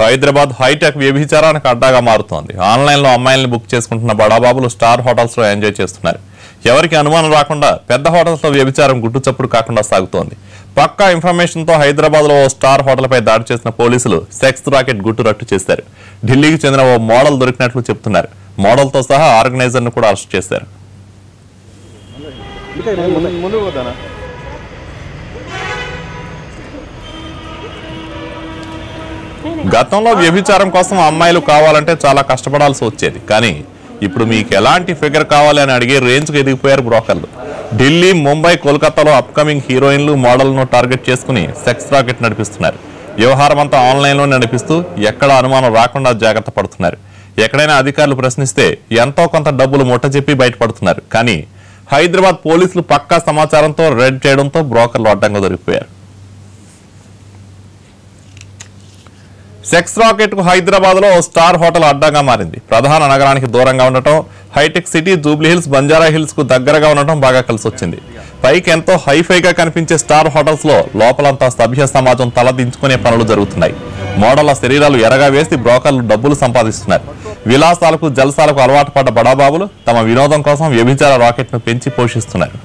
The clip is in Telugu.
హైదరాబాద్ హైటెక్ వ్యభిచారానికి అడ్డాగా మారుతోంది. ఆన్లైన్లో అమ్మాయిల్ని బుక్ చేసుకుంటున్న బడాబాబులు స్టార్ హోటల్స్లో ఎంజాయ్ చేస్తున్నారు. ఎవరికి అనుమానం రాకుండా పెద్ద హోటల్స్లో వ్యభిచారం గుట్టుచప్పుడు కాకుండా సాగుతోంది. పక్కా ఇన్ఫర్మేషన్తో హైదరాబాద్లో ఓ స్టార్ హోటల్పై దాడి చేసిన పోలీసులు సెక్స్ రాకెట్ గుట్టు రట్టు చేశారు. ఢిల్లీకి చెందిన ఓ మోడల్ దొరికినట్లు చెబుతున్నారు. మోడల్తో సహా ఆర్గనైజర్ను కూడా అరెస్ట్ చేశారు. గతంలో వ్యభిచారం కోసం అమ్మాయిలు కావాలంటే చాలా కష్టపడాల్సి వచ్చేది. కానీ ఇప్పుడు మీకు ఎలాంటి ఫిగర్ కావాలి అని అడిగే రేంజ్కి ఎదిగిపోయారు బ్రోకర్లు. ఢిల్లీ, ముంబై, కోల్కతాలో అప్కమింగ్ హీరోయిన్లు, మోడల్ను టార్గెట్ చేసుకుని సెక్స్ రాకెట్ నడిపిస్తున్నారు. వ్యవహారం అంతా ఆన్లైన్లో నడిపిస్తూ ఎక్కడ అనుమానం రాకుండా జాగ్రత్త పడుతున్నారు. ఎక్కడైనా అధికారులు ప్రశ్నిస్తే ఎంతో కొంత డబ్బులు ముట్టజెప్పి బయటపడుతున్నారు. కానీ హైదరాబాద్ పోలీసులు పక్కా సమాచారంతో రెడ్ చేయడంతో బ్రోకర్లు అడ్డంగా దొరికిపోయారు. సెక్స్ రాకెట్ కు హైదరాబాద్ లో స్టార్ హోటల్ అడ్డాగా మారింది. ప్రధాన నగరానికి దూరంగా ఉండటం, హైటెక్ సిటీ, జూబ్లీ హిల్స్, బంజారా హిల్స్ కు దగ్గరగా ఉండటం బాగా కలిసి వచ్చింది. పైకి ఎంతో హైఫైగా కనిపించే స్టార్ హోటల్స్ లో లోపలంతా సభ్య సమాజం తలదించుకునే పనులు జరుగుతున్నాయి. మోడళ్ల శరీరాలు ఎరగా వేసి బ్రోకర్లు డబ్బులు సంపాదిస్తున్నారు. విలాసాలకు, జల్సాలకు అలవాటు పడ్డ బడాబాబులు తమ వినోదం కోసం వ్యభిచార రాకెట్ ను పెంచి పోషిస్తున్నారు.